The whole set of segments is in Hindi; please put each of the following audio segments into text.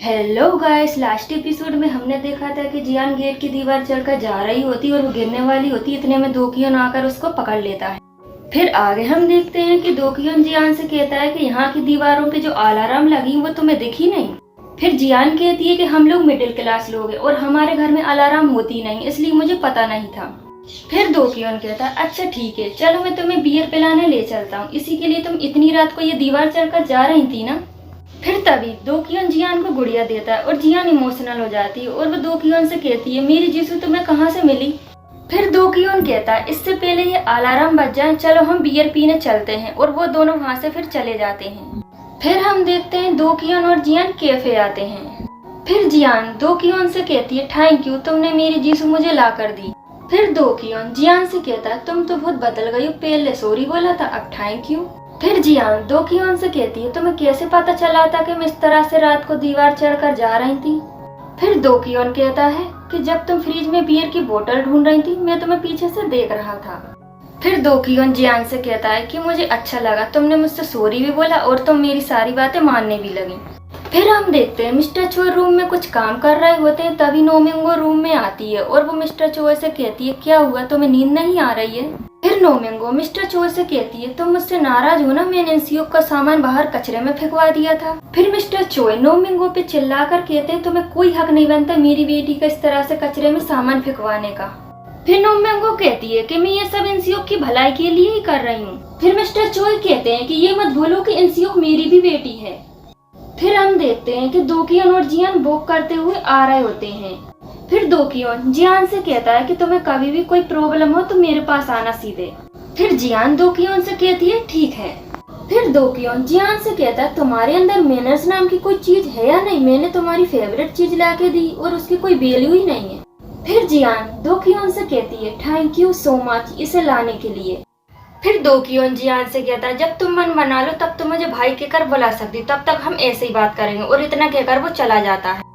हेलो गाइस, लास्ट एपिसोड में हमने देखा था कि जियान गेट की दीवार चढ़कर जा रही होती और वो गिरने वाली होती। इतने में दोकियोन आकर उसको पकड़ लेता है। फिर आगे हम देखते हैं कि दोकियोन जियान से कहता है कि यहाँ की दीवारों पे जो अलार्म लगी वो तुम्हें दिखी नहीं। फिर जियान कहती है कि हम लोग मिडिल क्लास लोग हैं और हमारे घर में अलार्म होती नहीं, इसलिए मुझे पता नहीं था। फिर दोकियोन कहता है अच्छा ठीक है, चलो मैं तुम्हें बियर पिलाने ले चलता हूँ, इसी के लिए तुम इतनी रात को ये दीवार चढ़कर जा रही थी ना। फिर तभी दोकियोन जियान को गुड़िया देता है और जियान इमोशनल हो जाती है और वो दोकियोन से कहती है मेरी जीसू तुम्हें कहाँ से मिली। फिर दोकियोन कहता है इससे पहले ये अलार्म बज जाए, चलो हम बियर पीने चलते हैं, और वो दोनों वहाँ से फिर चले जाते हैं। फिर हम देखते हैं दोकियोन और जियान कैफे आते हैं। फिर जियान दोकियोन से कहती है थैंक यू, तुमने मेरी जीसू मुझे ला कर दी। फिर दोकियोन जियान से कहता है तुम तो बहुत बदल गई हो, पहले सॉरी बोला था अब थैंक यू। फिर जियान दोकियोन से कहती है तुम्हें कैसे पता चला था कि मैं इस तरह से रात को दीवार चढ़कर जा रही थी। फिर दोकियोन कहता है कि जब तुम फ्रिज में बियर की बोतल ढूंढ रही थी मैं तुम्हें पीछे से देख रहा था। फिर दोकियोन जियान से कहता है कि मुझे अच्छा लगा, तुमने मुझसे सॉरी भी बोला और तुम मेरी सारी बातें मानने भी लगी। फिर हम देखते हैं मिस्टर चो रूम में कुछ काम कर रहे होते हैं, तभी नोमिंगो रूम में आती है और वो मिस्टर चो से कहती है क्या हुआ, तुम्हें नींद नहीं आ रही है। फिर नोमिंगो मिस्टर चो से कहती है तुम मुझसे नाराज हो ना, मैंने इंसियोक का सामान बाहर कचरे में फेंकवा दिया था। फिर मिस्टर चो नोमिंगो पे चिल्लाकर कहते हैं तुम्हें कोई हक नहीं बनता मेरी बेटी का इस तरह से कचरे में सामान फेंकवाने का। फिर नोमिंगो कहती है कि मैं ये सब इंसियोक की भलाई के लिए ही कर रही हूँ। फिर मिस्टर चो कहते हैं कि ये मत भूलो कि इंसियोक मेरी भी बेटी है। फिर हम देखते हैं कि दोकियोन और जियान वॉक करते हुए आ रहे होते हैं। फिर दोकियोन जियान से कहता है कि तुम्हें कभी भी कोई प्रॉब्लम हो तो मेरे पास आना सीधे। फिर जियान दोकियोन से कहती है ठीक है। फिर दोकियोन जियान से कहता है तुम्हारे अंदर मैनर्स नाम की कोई चीज है या नहीं, मैंने तुम्हारी फेवरेट चीज लाके दी और उसकी कोई वैल्यू ही नहीं है। फिर जियान दोकियोन से कहती है थैंक यू सो मच इसे लाने के लिए। फिर दोकियोन जियान से कहता है जब तुम मन बना लो तब तुम मुझे भाई कहकर बुला सकती, तब तक हम ऐसे ही बात करेंगे, और इतना कहकर वो चला जाता है।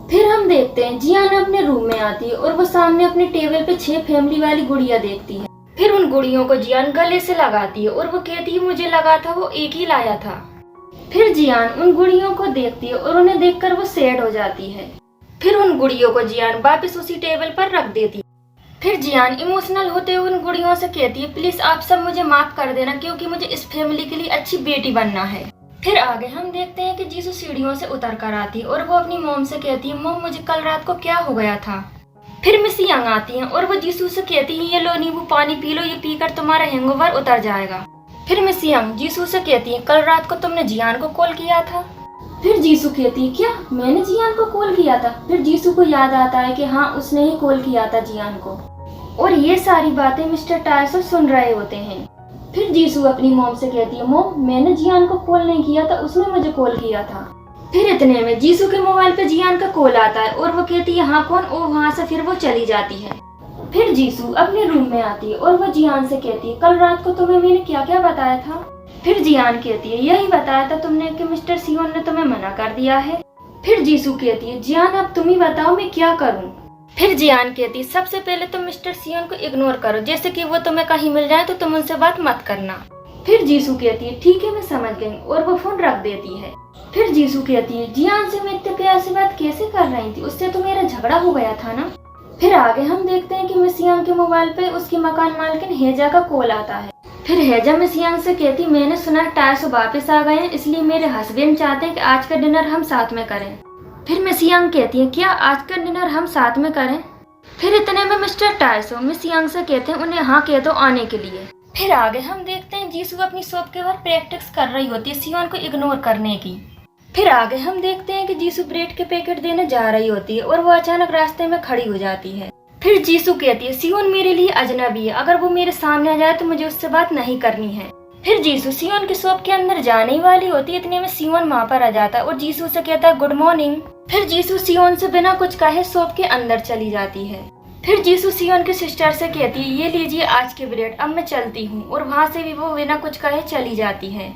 फिर हम देखते हैं जियान अपने रूम में आती है और वो सामने अपने टेबल पे 6 फैमिली वाली गुड़िया देखती है। फिर उन गुड़ियों को जियान गले से लगाती है और वो कहती है मुझे लगा था वो एक ही लाया था। फिर जियान उन गुड़ियों को देखती है और उन्हें देखकर वो सैड हो जाती है। फिर उन गुड़ियों को जियान वापस उसी टेबल पर रख देती है। फिर जियान इमोशनल होते हुए उन गुड़ियों से कहती है प्लीज आप सब मुझे माफ कर देना, क्योंकि मुझे इस फैमिली के लिए अच्छी बेटी बनना है। फिर आगे हम देखते हैं कि जीसू सीढ़ियों से उतर कर आती है और वो अपनी मॉम से कहती है मॉम मुझे कल रात को क्या हो गया था। फिर मिस यंग आती है और वो जीसू से कहती है ये लो नींबू पानी पी लो, ये पीकर तुम्हारा हैंगओवर उतर जाएगा। फिर मिस यंग जीसू से कहती है कल रात को तुमने जियान को कॉल किया था। फिर जीसू कहती है क्या मैंने जियान को कॉल किया था। फिर जीसू को याद आता है कि हाँ उसने ही कॉल किया था जियान को, और ये सारी बातें मिस्टर टायसो सुन रहे होते हैं। फिर जीसू अपनी मॉम से कहती है मॉम मैंने जियान को कॉल नहीं किया था, उसने मुझे कॉल किया था। फिर इतने में जीसू के मोबाइल पे जियान का कॉल आता है और वो कहती है हाँ कौन, और वहाँ से फिर वो चली जाती है। फिर जीसू अपने रूम में आती है और वो जियान से कहती है कल रात को तुम्हें मैंने क्या क्या बताया था। फिर जियान कहती है यही बताया था तुमने कि मिस्टर सियोन ने तुम्हें मना कर दिया है। फिर जीसू कहती है जियान अब तुम ही बताओ मैं क्या करूँ। फिर जियान कहती सबसे पहले तुम मिस्टर सियोन को इग्नोर करो, जैसे कि वो तुम्हें कहीं मिल जाए तो तुम उनसे बात मत करना। फिर जीसू कहती है ठीक है मैं समझ गई, और वो फोन रख देती है। फिर जीसू कहती है जियान से मैं इतने प्यार से बात कैसे कर रही थी, उससे तो मेरा झगड़ा हो गया था ना। फिर आगे हम देखते हैं कि मिस यंग के मोबाइल पे उसकी मकान मालकिन हेजा का कॉल आता है। फिर हेजा मिस यंग से कहती मैंने सुना टायसो वापस आ गए हैं, इसलिए मेरे हस्बैंड चाहते हैं कि आज का डिनर हम साथ में करें। फिर मिस यंग कहती है क्या आज का डिनर हम साथ में करें। फिर इतने में मिस्टर टायसो मिस यंग से कहते हैं उन्हें हाँ कह दो आने के लिए। फिर आगे हम देखते हैं जीसू अपनी शॉप के बाहर प्रैक्टिस कर रही होती है सियोन को इग्नोर करने की। फिर आगे हम देखते हैं कि जीसू ब्रेड के पैकेट देने जा रही होती है और वो अचानक रास्ते में खड़ी हो जाती है। फिर जीसू कहती है सियोन मेरे लिए अजनबी है, अगर वो मेरे सामने आ जाए तो मुझे उससे बात नहीं करनी है। फिर जीसू सियोन की शॉप के अंदर जाने वाली होती है, इतने में सियोन वहाँ पर आ जाता है और जीसू से कहता है गुड मॉर्निंग। फिर जीसू सियोन से बिना कुछ कहे शॉप के अंदर चली जाती है। फिर जीसू सियोन की सिस्टर से कहती है ये लीजिए आज के ब्रेड, अब मैं चलती हूँ, और वहाँ से भी वो बिना कुछ कहे चली जाती है।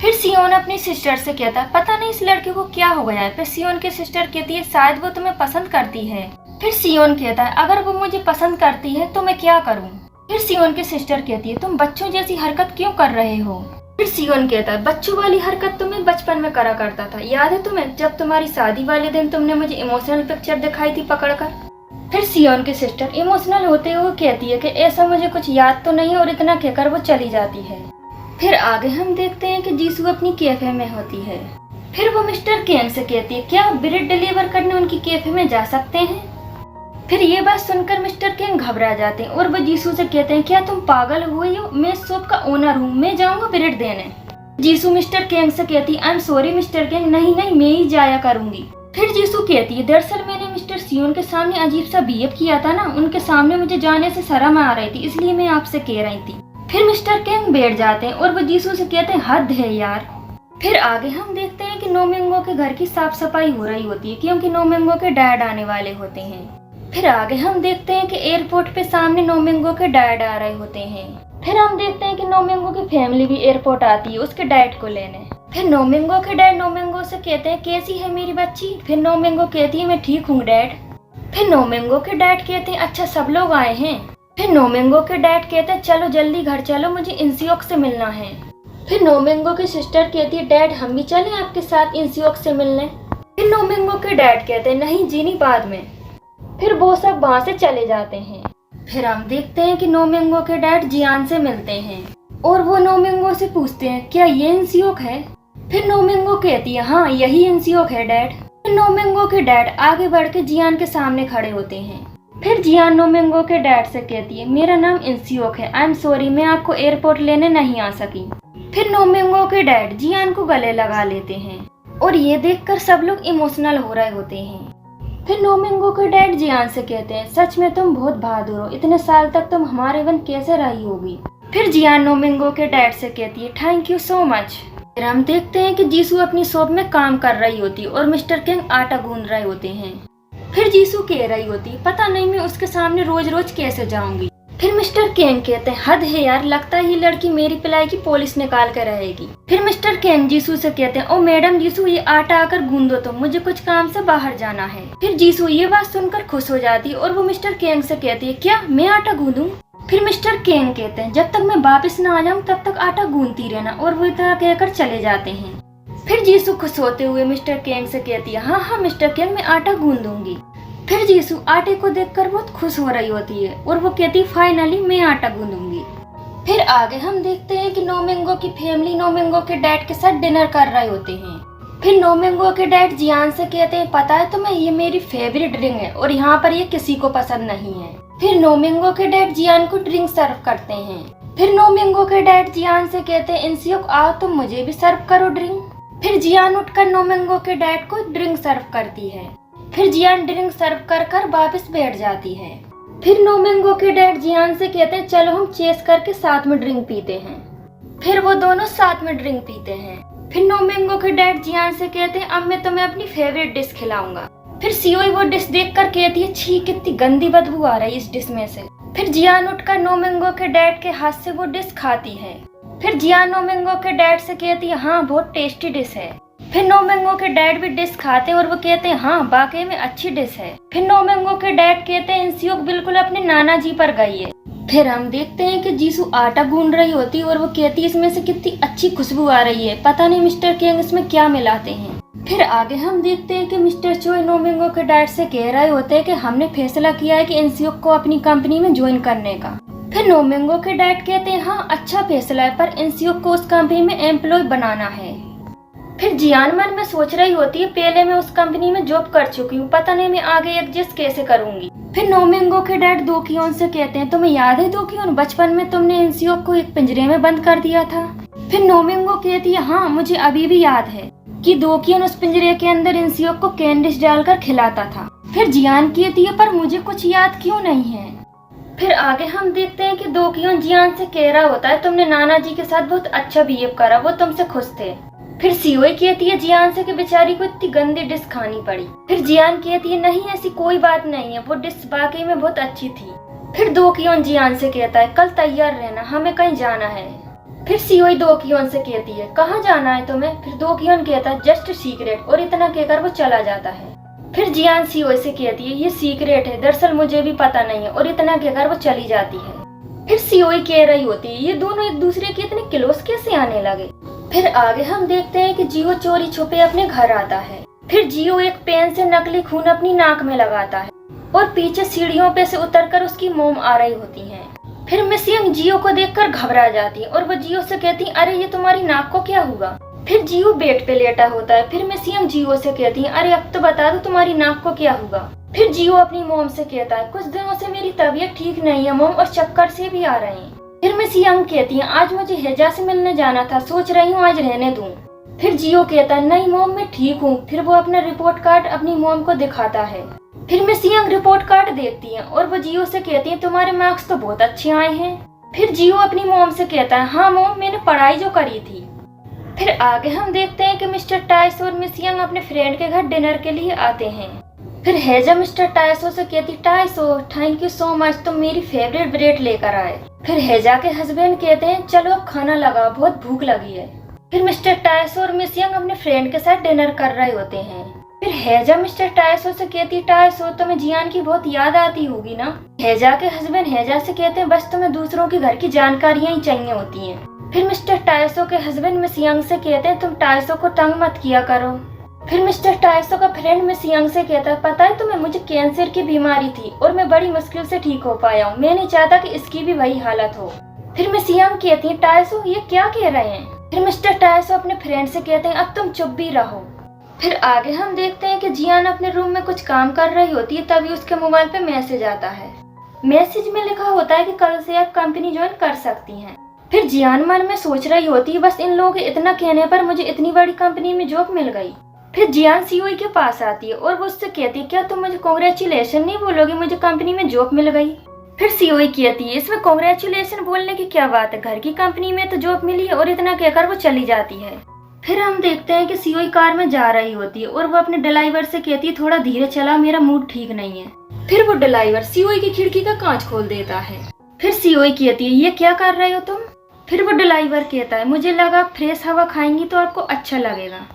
फिर सियोन अपनी सिस्टर से कहता है पता नहीं इस लड़के को क्या हो गया है। फिर सियोन की सिस्टर कहती है शायद वो तुम्हें पसंद करती है। फिर सियोन कहता है अगर वो मुझे पसंद करती है तो मैं क्या करूँ। फिर सियोन की सिस्टर कहती है तुम बच्चों जैसी हरकत क्यों कर रहे हो। फिर सियोन कहता है बच्चों वाली हरकत तो मैं बचपन में करा करता था, याद है तुम्हें जब तुम्हारी शादी वाले दिन तुमने मुझे इमोशनल पिक्चर दिखाई थी पकड़कर। फिर सियोन की सिस्टर इमोशनल होते हुए कहती है कि ऐसा मुझे कुछ याद तो नहीं, और इतना कहकर वो चली जाती है। फिर आगे हम देखते हैं कि जीसू अपनी कैफे में होती है। फिर वो मिस्टर केंग से कहती है क्या आप ब्रेड डिलीवर करने उनकी कैफे में जा सकते हैं। फिर ये बात सुनकर मिस्टर केंग घबरा जाते हैं और वो जीसू से कहते हैं क्या तुम पागल हुए हो, मैं इस शॉप का ओनर हूँ, मैं जाऊंगा ब्रेड देने। जीसू मिस्टर केंग से कहती आई एम सॉरी मिस्टर केंग, नहीं नहीं मैं ही जाया करूंगी। फिर जीसू कहती है दरअसल मैंने मिस्टर सियोन के सामने अजीब सा बिहेव किया था ना, उनके सामने मुझे जाने से शर्म आ रही थी, इसलिए मैं आपसे कह रही थी। फिर मिस्टर केंग बैठ जाते हैं और वो जीसू से कहते हैं हद है यार। फिर आगे हम देखते हैं कि नोमिंगो के घर की साफ सफाई हो रही होती है क्योंकि नोमिंगो के डैड आने वाले होते हैं। फिर आगे हम देखते हैं कि एयरपोर्ट पे सामने नोमिंगो के डैड आ रहे होते हैं। फिर हम देखते हैं कि नोमिंगो की फैमिली भी एयरपोर्ट आती है उसके डैड को लेने। फिर नोमिंगो के डैड नोमिंगो से कहते हैं कैसी है मेरी बच्ची। फिर नोमिंगो कहती है मैं ठीक हूँ डैड। फिर नोमिंगो के डैड कहते हैं अच्छा सब लोग आए हैं। फिर नोमिंगो के डैड कहते हैं चलो जल्दी घर चलो, मुझे इंसियोक से मिलना है। फिर नोमिंगो की सिस्टर कहती है डैड हम भी चलें आपके साथ इंसियोक से मिलने। फिर नोमिंगो के डैड कहते हैं नहीं जीनी बाद में। फिर वो सब वहाँ से चले जाते हैं। फिर हम देखते हैं कि नोमिंगो के डैड जियान से मिलते हैं और वो नोमिंगो से पूछते हैं क्या ये इंसियोक है। फिर नोमिंगो कहती है हाँ यही इंसियोक है डैड। फिर नोमिंगो के डैड आगे बढ़ के जियान के सामने खड़े होते हैं। फिर जियान नोमिंगो के डैड से कहती है मेरा नाम इंसियोक है, आई एम सॉरी मैं आपको एयरपोर्ट लेने नहीं आ सकी। फिर नोमिंगो के डैड जियान को गले लगा लेते हैं और ये देखकर सब लोग इमोशनल हो रहे होते हैं। फिर नोमिंगो के डैड जियान से कहते हैं सच में तुम बहुत बहादुर हो, इतने साल तक तुम हमारे बिन कैसे रही होगी। फिर जियान नोमिंगो के डैड से कहती है थैंक यू सो मच। फिर हम देखते हैं कि जीसू अपनी शॉप में काम कर रही होती है और मिस्टर किंग आटा गूंद रहे होते हैं। फिर जीसू कह रही होती है पता नहीं मैं उसके सामने रोज रोज कैसे जाऊंगी। फिर मिस्टर केंग कहते हैं हद है यार, लगता है ये लड़की मेरी पिलाई की पॉलिश निकाल कर रहेगी। फिर मिस्टर केंग जीसू से कहते हैं ओ मैडम जीसू ये आटा आकर गूंदो तो मुझे कुछ काम से बाहर जाना है। फिर जीसू ये बात सुनकर खुश हो जाती है और वो मिस्टर केंग से कहती है क्या मैं आटा गूंदूं। फिर मिस्टर केंग कहते हैं जब तक मैं वापस न आ जाऊं तब तक आटा गूंदती रहना, और वो इतना कहकर चले जाते हैं। फिर जीसू खुश होते हुए मिस्टर केंग से कहती है हाँ हाँ मिस्टर केंग मैं आटा गूंदूंगी। फिर जीसू आटे को देखकर बहुत खुश हो रही होती है और वो कहती है फाइनली मैं आटा गूंदूंगी। फिर आगे हम देखते हैं कि नोमिंगो की फैमिली नोमिंगो के डैड के साथ डिनर कर रहे होते हैं। फिर नोमिंगो के डैड जियान से कहते हैं पता है तुम्हें ये मेरी फेवरेट ड्रिंक है और यहाँ पर ये किसी को पसंद नहीं है। फिर नोमिंगो के डैड जियान को ड्रिंक सर्व करते हैं। फिर नोमिंगो के डैड जियान से कहते हैं इंसियोक आओ तुम मुझे भी सर्व करो ड्रिंक। फिर जियान उठकर नोमिंगो के डैड को ड्रिंक सर्व करती है। फिर जियान ड्रिंक सर्व कर कर वापस बैठ जाती है। फिर नोमिंगो के डैड जियान से कहते हैं चलो हम चेस करके साथ में ड्रिंक पीते हैं। फिर वो दोनों साथ में ड्रिंक पीते हैं। फिर नोमिंगो के डैड जियान से कहते हैं अब मैं तुम्हें अपनी फेवरेट डिश खिलाऊंगा। फिर सियोई वो डिश देखकर कहती है छी कितनी गंदी बदबू आ रही है इस डिश में से। फिर जियान उठकर नोमिंगो के डैड के हाथ से वो डिश खाती है। फिर जियान नोमिंगो के डैड से कहती है हाँ बहुत टेस्टी डिश है। फिर नोमिंगो के डैड भी डिश खाते हैं और वो कहते हैं हाँ वाकई में अच्छी डिश है। फिर नोमिंगो के डैड कहते हैं इंसियोक बिल्कुल अपने नाना जी पर गई है। फिर हम देखते हैं कि जीसू आटा गूंद रही होती है और वो कहती है इसमें से कितनी अच्छी खुशबू आ रही है, पता नहीं मिस्टर केंग इसमें क्या मिलाते हैं। फिर आगे हम देखते हैं कि मिस्टर चोई नोमिंगो के डैड से कह रहे होते हैं कि हमने फैसला किया है कि इंसियोक को अपनी कंपनी में ज्वाइन करने का। फिर नोमिंगो के डैड कहते हैं हाँ अच्छा फैसला है, पर इंसियोक को उस कंपनी में एम्प्लॉय बनाना है। फिर जियान मन में सोच रही होती है पहले मैं उस कंपनी में जॉब कर चुकी हूँ, पता नहीं मैं आगे एडजस्ट कैसे करूंगी। फिर नोमिंगो के डैड दोकियोन से कहते हैं तुम्हें याद है दोकियोन बचपन में तुमने इंसियोक को एक पिंजरे में बंद कर दिया था। फिर नोमिंगो कहती है हाँ मुझे अभी भी याद है कि दोकियोन उस पिंजरे के अंदर इंसियोक को कैंडिस डालकर खिलाता था। फिर जियान कहती है पर मुझे कुछ याद क्यों नहीं है। फिर आगे हम देखते हैं कि दोकियोन जियान से कह रहा होता है तुमने नाना जी के साथ बहुत अच्छा बिहेव करा, वो तुमसे खुश थे। फिर सियोई कहती है जियान से कि बेचारी को इतनी गंदी डिश खानी पड़ी। फिर जियान कहती है नहीं ऐसी कोई बात नहीं है, वो डिश वाकई में बहुत अच्छी थी। फिर दोकियोन जियान से कहता है कल तैयार रहना हमें कहीं जाना है। फिर सियोई दोकियोन से कहती है कहाँ जाना है तुम्हें। फिर दोकियोन कहता है जस्ट सीक्रेट, और इतना कहकर वो चला जाता है। फिर जियान सियोई से कहती है ये सीक्रेट है, दरअसल मुझे भी पता नहीं है, और इतना कहकर वो चली जाती है। फिर सियोई कह रही होती है ये दोनों एक दूसरे के इतने क्लोज कैसे आने लगे। फिर आगे हम देखते हैं कि जियो चोरी छुपे अपने घर आता है। फिर जियो एक पेन से नकली खून अपनी नाक में लगाता है और पीछे सीढ़ियों पे से उतरकर उसकी मोम आ रही होती है। फिर मिस यंग जियो को देखकर घबरा जाती है और वो जियो से कहती है अरे ये तुम्हारी नाक को क्या हुआ। फिर जियो बेड पे लेटा होता है। फिर मिस यंग जियो से कहती है अरे अब तो बता दो तुम्हारी नाक को क्या हुआ। फिर जियो अपनी मोम से कहता है कुछ दिनों से मेरी तबीयत ठीक नहीं है मोम और चक्कर से भी आ रहे हैं। फिर मिस यंग कहती है आज मुझे हेजा से मिलने जाना था, सोच रही हूँ आज रहने दूं। फिर जियो कहता है नहीं मोम मैं ठीक हूँ। फिर वो अपना रिपोर्ट कार्ड अपनी मोम को दिखाता है। फिर मिस यंग रिपोर्ट कार्ड देखती है और वो जियो से कहती है तुम्हारे मार्क्स तो बहुत अच्छे आए हैं। फिर जियो अपनी मोम से कहता है हाँ मोम मैंने पढ़ाई जो करी थी। फिर आगे हम देखते हैं कि मिस्टर टाइसो और मिस यंग अपने फ्रेंड के घर डिनर के लिए आते हैं। फिर हेजा मिस्टर टाइसो से कहती टाइसो थैंक यू सो मच तुम मेरी फेवरेट ब्रेड लेकर आए। फिर हेजा के हस्बैंड कहते हैं चलो अब खाना लगाओ बहुत भूख लगी है। फिर मिस्टर टाइसो और मिस यंग अपने फ्रेंड के साथ डिनर कर रहे होते हैं। फिर हेजा मिस्टर टाइसो से कहती टाइसो तुम्हें जियान की बहुत याद आती होगी ना। हेजा के हस्बैंड हेजा से कहते हैं बस तुम्हें दूसरों के घर की जानकारियां ही चाहिए होती हैं। फिर मिस्टर टाइसो के हस्बैंड मिस यंग से कहते हैं तुम टाइसो को तंग मत किया करो। फिर मिस्टर टाइसो का फ्रेंड मिस यंग से कहता है पता है तुम्हें मुझे कैंसर की बीमारी थी और मैं बड़ी मुश्किल से ठीक हो पाया हूँ, मैं नहीं चाहता कि इसकी भी वही हालत हो। फिर मिस यंग कहती है टाइसो ये क्या कह रहे हैं। फिर मिस्टर टाइसो अपने फ्रेंड से कहते हैं अब तुम चुप भी रहो। फिर आगे हम देखते हैं कि जियान अपने रूम में कुछ काम कर रही होती है तभी उसके मोबाइल पे मैसेज आता है। मैसेज में लिखा होता है कि कल से आप कंपनी ज्वाइन कर सकती हैं। फिर जियान मन में सोच रही होती है बस इन लोगों के इतना कहने पर मुझे इतनी बड़ी कंपनी में जॉब मिल गई। फिर जियान सीओई के पास आती है और वो उससे कहती है क्या तुम मुझे कांग्रेचुलेशन नहीं बोलोगी, मुझे कंपनी में जॉब मिल गई। फिर सीओई कहती है इसमें कांग्रेचुलेशन बोलने की क्या बात है, घर की कंपनी में तो जॉब मिली है। और इतना कहकर वो चली जाती है। फिर हम देखते हैं कि सीओई कार में जा रही होती है और वो अपने ड्राइवर से कहती है थोड़ा धीरे चला मेरा मूड ठीक नहीं है। फिर वो ड्राइवर सीओई की खिड़की का कांच खोल देता है। फिर सीओई कहती है ये क्या कर रहे हो तुम। फिर वो ड्राइवर कहता है मुझे लगा फ्रेश हवा खाएंगी तो आपको अच्छा लगेगा।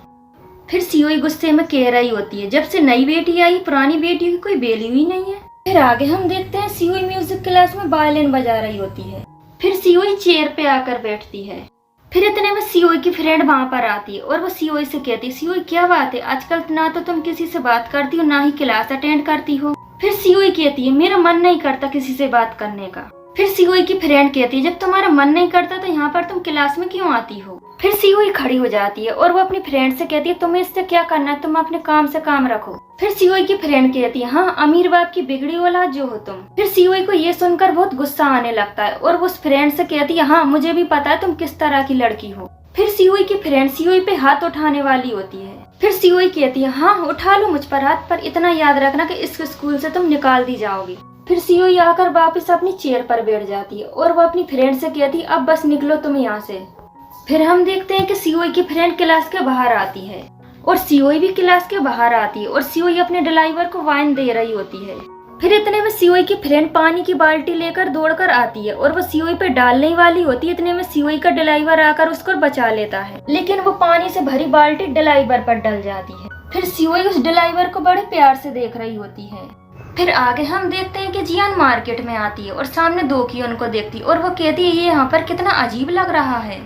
फिर सीओई गुस्से में कह रही होती है जब से नई बेटी आई पुरानी बेटी की कोई वैल्यू ही नहीं है। फिर आगे हम देखते हैं सीओई म्यूजिक क्लास में वायलिन बजा रही होती है। फिर सीओई चेयर पे आकर बैठती है। फिर इतने में सीओई की फ्रेंड वहाँ पर आती है और वो सीओई से कहती है सीओई क्या बात है आजकल ना तो तुम किसी से बात करती हो ना ही क्लास अटेंड करती हो। फिर सीओई कहती है मेरा मन नहीं करता किसी से बात करने का। फिर सीओई की फ्रेंड कहती है जब तुम्हारा मन नहीं करता तो यहाँ पर तुम क्लास में क्यों आती हो। फिर सीओई खड़ी हो जाती है और वो अपनी फ्रेंड से कहती है तुम्हें इससे क्या करना है, तुम अपने काम से काम रखो। फिर सीओई की फ्रेंड कहती है हाँ अमीर बाप की बिगड़ी औलाद जो हो तुम। फिर सीओई को ये सुनकर बहुत गुस्सा आने लगता है और वो उस फ्रेंड से कहती है हाँ मुझे भी पता है तुम किस तरह की लड़की हो। फिर सीओई की फ्रेंड सीओई पे हाथ उठाने वाली होती है। फिर सीओई कहती है हाँ उठा लो मुझ पर हाथ, पर इतना याद रखना कि इस स्कूल से तुम निकाल दी जाओगी। फिर सीओई आकर वापस अपनी चेयर पर बैठ जाती है और वो अपनी फ्रेंड से कहती है अब बस निकलो तुम यहाँ से। फिर हम देखते हैं कि सीओई की फ्रेंड क्लास के बाहर आती है और सीओई भी क्लास के बाहर आती है और सीओई अपने ड्राइवर को वाइन दे रही होती है। फिर इतने में सीओई की फ्रेंड पानी की बाल्टी लेकर दौड़कर आती है और वो सीओई पे डालने वाली होती है। इतने में सीओई का ड्राइवर आकर उसको बचा लेता है लेकिन वो पानी से भरी बाल्टी ड्राइवर पर डल जाती है। फिर सीओई उस ड्राइवर को बड़े प्यार से देख रही होती है। फिर आगे हम देखते हैं कि जियान मार्केट में आती है और सामने दोकियोन को देखती है और वो कहती है ये यहाँ पर कितना अजीब लग रहा है।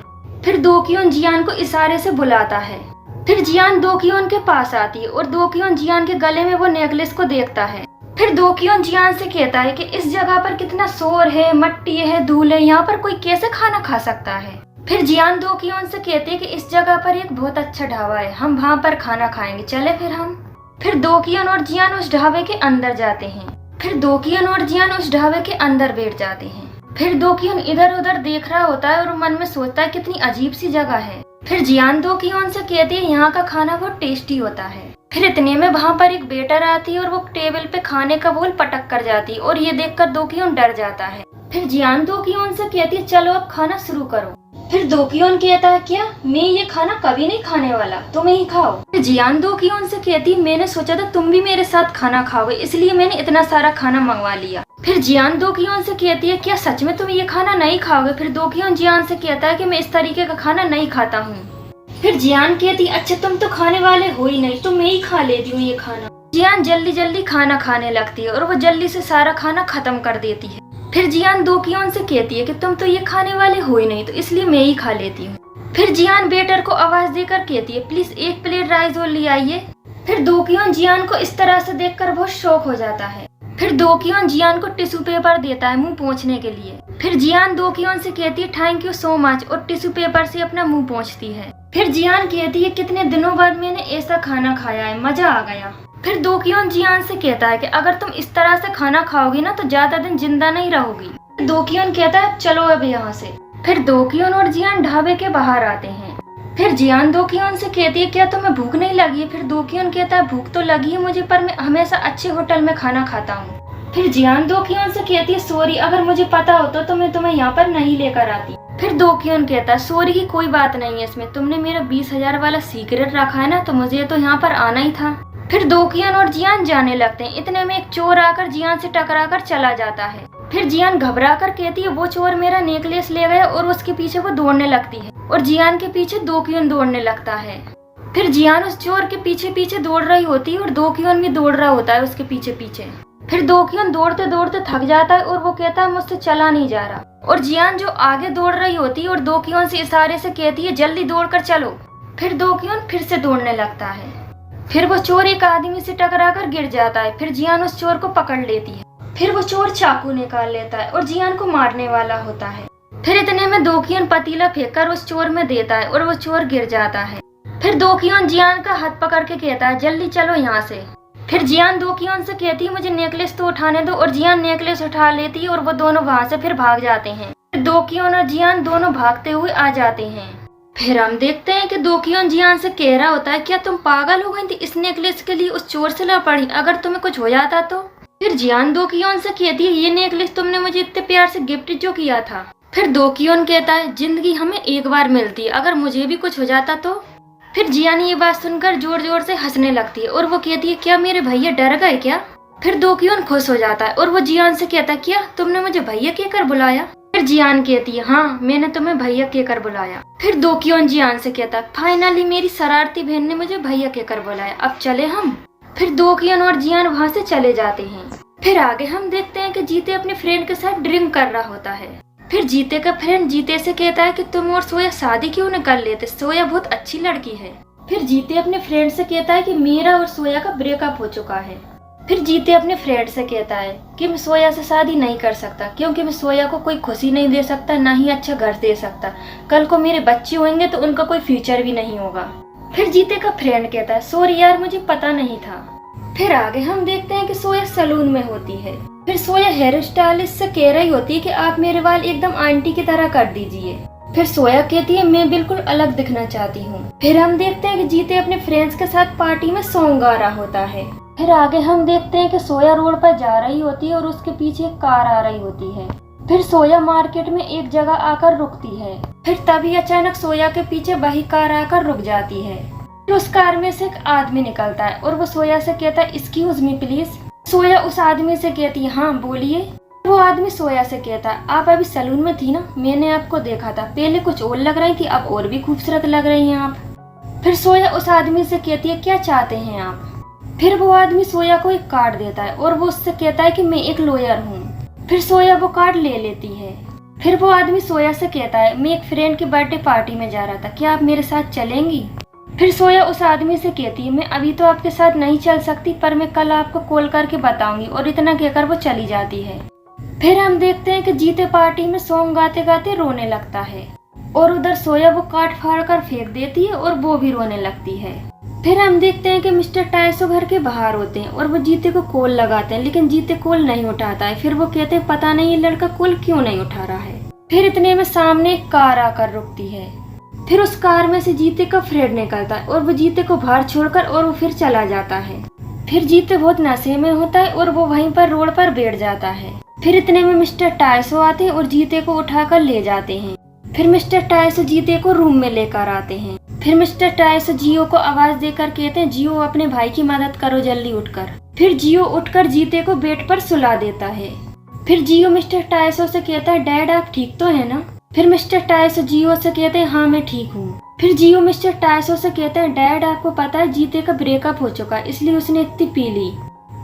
फिर दोकियोन जियान को इशारे से बुलाता है। फिर जियान दोकियोन के पास आती है और दोकियोन जियान के गले में वो नेकलेस को देखता है। फिर दोकियोन जियान से कहता है कि इस जगह पर कितना शोर है, मट्टी है, धूल है, यहाँ पर कोई कैसे खाना खा सकता है। फिर जियान दोकियोन से कहते हैं कि इस जगह पर एक बहुत अच्छा ढाबा है, हम वहाँ पर खाना खाएंगे, चले फिर हम। फिर दोकियोन और जियान उस ढाबे के अंदर जाते हैं। फिर दोकियोन और जियान उस ढाबे के अंदर बैठ जाते हैं। फिर दोकियोन इधर उधर देख रहा होता है और मन में सोचता है कितनी अजीब सी जगह है। फिर जियान दोकियोन से कहती है यहाँ का खाना बहुत टेस्टी होता है। फिर इतने में वहाँ पर एक वेटर आती है और वो टेबल पे खाने का बोल पटक कर जाती है और ये देखकर दोकियोन डर जाता है। फिर जियान दोकियोन से कहती है चलो अब खाना शुरू करो। फिर दोकियोन कहता है क्या, मैं ये खाना कभी नहीं खाने वाला, तुम ही खाओ। फिर जियान दोकियोन से कहती मैंने सोचा था तुम भी मेरे साथ खाना खाओगे इसलिए मैंने इतना सारा खाना मंगवा लिया। फिर जियान दोकियोन से कहती है क्या सच में तुम ये खाना नहीं खाओगे। फिर दोकियोन जियान से कहता है कि मैं इस तरीके का खाना नहीं खाता हूँ। फिर जियान कहती अच्छा तुम तो खाने वाले हो ही नहीं तो मैं ही खा लेती हूँ ये खाना। जियान जल्दी जल्दी खाना खाने लगती है और वो जल्दी से सारा खाना खत्म कर देती है। फिर जियान दोकियोन से कहती है कि तुम तो ये खाने वाले हो ही नहीं, तो इसलिए मैं ही खा लेती हूँ। फिर जियान वेटर को आवाज देकर कहती है प्लीज 1 प्लेट राइस और ले आइए। फिर दोकियोन जियान को इस तरह से देखकर बहुत शौक हो जाता है। फिर दोकियोन जियान को टिश्यू पेपर देता है मुंह पोंछने के लिए। फिर जियान दोकियोन से कहती है थैंक यू सो मच और टिश्यू पेपर से अपना मुंह पोंछती है। फिर जियान कहती है कितने दिनों बाद मैंने ऐसा खाना खाया है, मजा आ गया। फिर दोकियोन जियान से कहता है कि अगर तुम इस तरह से खाना खाओगी ना तो ज्यादा दिन जिंदा नहीं रहोगी। दोकियोन कहता है चलो अब यहाँ से। फिर दोकियोन और जियान ढाबे के बाहर आते हैं। फिर जियान दोकियोन से कहती है क्या तुम्हें भूख नहीं लगी? फिर दोकियोन कहता है भूख तो लगी है मुझे, पर मैं हमेशा अच्छे होटल में खाना खाता हूँ। फिर जियान दोकियोन से कहती है सॉरी, अगर मुझे पता होता तो मैं तुम्हें यहाँ पर नहीं लेकर आती। फिर दोकियोन कहता है सॉरी की कोई बात नहीं है इसमें, तुमने मेरा 20,000 वाला सीक्रेट रखा है ना, तो मुझे तो यहाँ पर आना ही था। फिर दोकियोन और जियान जाने लगते हैं। इतने में एक चोर आकर जियान से टकरा कर चला जाता है। फिर जियान घबरा कर कहती है वो चोर मेरा नेकलेस ले गया, और उसके पीछे वो दौड़ने लगती है और जियान के पीछे दोकियोन दौड़ने लगता है। फिर जियान उस चोर के पीछे पीछे दौड़ रही होती है और दोकियोन भी दौड़ रहा होता है उसके पीछे पीछे। फिर दोकियोन दौड़ते दौड़ते थक जाता है और वो कहता है मुझसे चला नहीं जा रहा, और जियान जो आगे दौड़ रही होती है और दोकियोन से इशारे से कहती है जल्दी दौड़ कर चलो। फिर दोकियोन फिर से दौड़ने लगता है। फिर वो चोर एक आदमी से टकरा कर गिर जाता है। फिर जियान उस चोर को पकड़ लेती है। फिर वो चोर चाकू निकाल लेता है और जियान को मारने वाला होता है। फिर इतने में दोकियोन पतीला फेंककर उस चोर में देता है और वो चोर गिर जाता है। फिर दोकियोन जियान का हाथ पकड़ के कहता है जल्दी चलो यहाँ से। फिर जियान दोकियोन से कहती है मुझे नेकलेस तो उठाने दो, और जियान नेकलेस उठा लेती है और वो दोनों वहाँ से फिर भाग जाते हैं। फिर दोकियोन और जियान दोनों भागते हुए आ जाते हैं। फिर हम देखते हैं कि दोकियोन जियान से कह रहा होता है क्या तुम पागल हो गई थी इस नेकलेस के लिए उस चोर से लड़ पड़ी, अगर तुम्हें कुछ हो जाता तो? फिर जियान दोकियोन से कहती है ये नेकलेस तुमने मुझे इतने प्यार से गिफ्ट जो किया था। फिर दोकियोन कहता है जिंदगी हमें एक बार मिलती है, अगर मुझे भी कुछ हो जाता तो? फिर जियान ये बात सुनकर जोर जोर से हंसने लगती है और वो कहती है क्या मेरे भैया डर गए क्या? फिर दोकियोन खुश हो जाता है और वो जियान से कहता है क्या तुमने मुझे भैया कहकर बुलाया? फिर जियान कहती है हाँ मैंने तुम्हें भैया कहकर बुलाया। फिर दोकियोन जियान से कहता है फाइनली मेरी शरारती बहन ने मुझे भैया कहकर बुलाया, अब चले हम। फिर दोकियोन और जियान वहाँ से चले जाते हैं। फिर आगे हम देखते हैं कि जीते अपने फ्रेंड के साथ ड्रिंक कर रहा होता है। फिर जीते का फ्रेंड जीते से कहता है कि तुम और सोया शादी क्यों न कर लेते, सोया बहुत अच्छी लड़की है। फिर जीते अपने फ्रेंड से कहता है कि मेरा और सोया का ब्रेकअप हो चुका है। फिर जीते अपने फ्रेंड से कहता है कि मैं सोया से शादी नहीं कर सकता, क्योंकि मैं सोया को कोई खुशी नहीं दे सकता, ना ही अच्छा घर दे सकता। कल को मेरे बच्चे होंगे तो उनका कोई फ्यूचर भी नहीं होगा। फिर जीते का फ्रेंड कहता है सॉरी यार मुझे पता नहीं था। फिर आगे हम देखते हैं कि सोया सैलून में होती है। फिर सोया हेयर स्टाइलिस्ट से कह रही होती है कि आप मेरे बाल एकदम आंटी की तरह कर दीजिए। फिर सोया कहती है मैं बिल्कुल अलग दिखना चाहती हूँ। फिर हम देखते हैं कि जीते अपने फ्रेंड्स के साथ पार्टी में सॉन्ग गा रहा होता है। फिर आगे हम देखते हैं कि सोया रोड पर जा रही होती है और उसके पीछे एक कार आ रही होती है। फिर सोया मार्केट में एक जगह आकर रुकती है। फिर तभी अचानक सोया के पीछे वही कार आकर रुक जाती है। फिर उस कार में से एक आदमी निकलता है और वो सोया से कहता है एक्सक्यूज मी प्लीज। सोया उस आदमी से कहती है हाँ बोलिए। वो आदमी सोया से कहता है आप अभी सैलून में थी ना, मैंने आपको देखा था, पहले कुछ और लग रही थी अब और भी खूबसूरत लग रही हैं आप। फिर सोया उस आदमी से कहती है क्या चाहते हैं आप? फिर वो आदमी सोया को एक कार्ड देता है और वो उससे कहता है कि मैं एक लॉयर हूँ। फिर सोया वो कार्ड ले लेती है। फिर वो आदमी सोया से कहता है मैं एक फ्रेंड की बर्थडे पार्टी में जा रहा था, क्या आप मेरे साथ चलेंगी? फिर सोया उस आदमी से कहती है मैं अभी तो आपके साथ नहीं चल सकती, पर मैं कल आपको कॉल करके बताऊंगी, और इतना कहकर वो चली जाती है। फिर हम देखते हैं कि जीते पार्टी में सॉन्ग गाते गाते रोने लगता है और उधर सोया वो काट फाड़ कर फेंक देती है और वो भी रोने लगती है। फिर हम देखते हैं कि मिस्टर टाइसो घर के बाहर होते हैं और वो जीते को कॉल लगाते हैं, लेकिन जीते कॉल नहीं उठाता है। फिर वो कहते हैं पता नहीं ये लड़का कॉल क्यों नहीं उठा रहा है। फिर इतने में सामने एक कार आकर रुकती है। फिर उस कार में से जीते का फ्रेंड निकलता है और वो जीते को बाहर छोड़कर और वो फिर चला जाता है। फिर जीते बहुत नशे में होता है और वो वहीं पर रोड पर बैठ जाता है। फिर इतने में मिस्टर टाइसो आते हैं और जीते को उठाकर ले जाते हैं। फिर मिस्टर टाइसो जीते को रूम में लेकर आते हैं। फिर मिस्टर टाइसो जियो को आवाज देकर कहते हैं जियो अपने भाई की मदद करो जल्दी उठकर। फिर जियो उठकर जीते को बेड पर सुला देता है। फिर जियो मिस्टर टाइसो से कहता है डैड आप ठीक तो है ना? फिर मिस्टर टाइसो जियो से कहते हैं हाँ मैं ठीक हूँ। फिर जियो मिस्टर टाइसो से कहता है डैड आपको पता है जीते का ब्रेकअप हो चुका है, इसलिए उसने इतनी पी ली।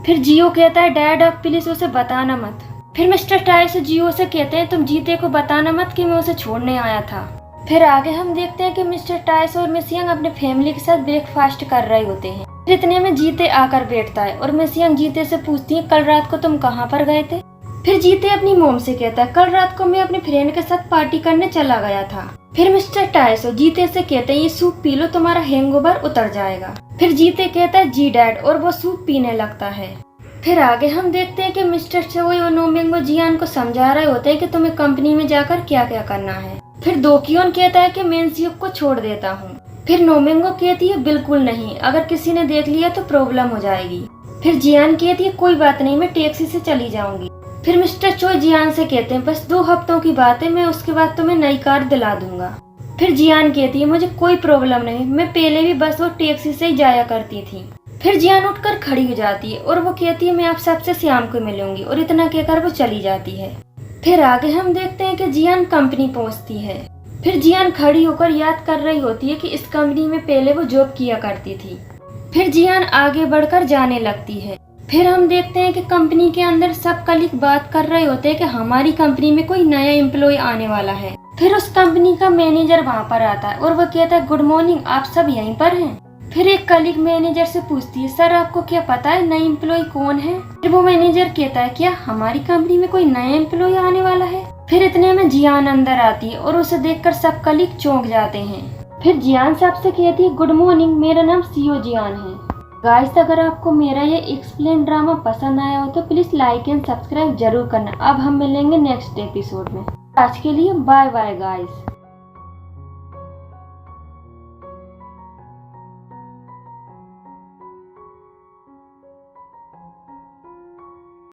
फिर जियो कहता है डैड आप प्लीज उसे बताना मत। फिर मिस्टर टाइस जियो से कहते हैं तुम जीते को बताना मत कि मैं उसे छोड़ने आया था। फिर आगे हम देखते हैं कि मिस्टर टाइस और मिस यंग अपने फैमिली के साथ ब्रेकफास्ट कर रहे होते हैं। फिर इतने में जीते आकर बैठता है और मिस यंग जीते से पूछती है कल रात को तुम कहाँ पर गए थे। फिर जीते अपनी मोम से कहता है कल रात को मैं अपने फ्रेंड के साथ पार्टी करने चला गया था। फिर मिस्टर टाइस जीते से कहते हैं ये सूप पी लो तुम्हारा हैंगओवर उतर जाएगा। फिर जीते कहता है जी डैड और वो सूप पीने लगता है। फिर आगे हम देखते हैं कि मिस्टर चोई और नोमिंग जियान को समझा रहे होते हैं कि तुम्हें कंपनी में जाकर क्या क्या करना है। फिर दोकियोन कहता है कि मैं इन सियुक को छोड़ देता हूँ। फिर नोमिंगो कहती है बिल्कुल नहीं, अगर किसी ने देख लिया तो प्रॉब्लम हो जाएगी। फिर जियान कहती है कोई बात नहीं, मैं टैक्सी से चली जाऊंगी। फिर मिस्टर चोई जियान से कहते हैं बस 2 हफ्तों की बात है, मैं उसके बाद तुम्हें नई कार दिला दूंगा। फिर जियान कहती है मुझे कोई प्रॉब्लम नहीं, मैं पहले भी बस और टैक्सी से ही जाया करती थी। फिर जियान उठकर खड़ी हो जाती है और वो कहती है मैं आप सबसे शाम को मिलूंगी और इतना कहकर वो चली जाती है। फिर आगे हम देखते हैं कि जियान कंपनी पहुंचती है। फिर जियान खड़ी होकर याद कर रही होती है कि इस कंपनी में पहले वो जॉब किया करती थी। फिर जियान आगे बढ़कर जाने लगती है। फिर हम देखते हैं कि कंपनी के अंदर सब कलीग बात कर रहे होते हैं कि हमारी कंपनी में कोई नया एम्प्लॉय आने वाला है। फिर उस कंपनी का मैनेजर वहाँ पर आता है और वो कहता है गुड मॉर्निंग, आप सब यहीं पर हैं। फिर एक कलीग मैनेजर से पूछती है सर आपको क्या पता है नई एम्प्लॉय कौन है। फिर वो मैनेजर कहता है क्या हमारी कंपनी में कोई नया एम्प्लॉय आने वाला है। फिर इतने में जियान अंदर आती है और उसे देखकर सब कलीग चौंक जाते हैं। फिर जियान सबसे कहती है गुड मॉर्निंग, मेरा नाम सीओ जियान है। गाइस अगर आपको मेरा ये एक्सप्लेन ड्रामा पसंद आया हो तो प्लीज लाइक एंड सब्सक्राइब जरूर करना। अब हम मिलेंगे नेक्स्ट एपिसोड में। आज के लिए बाय बाय गाइस।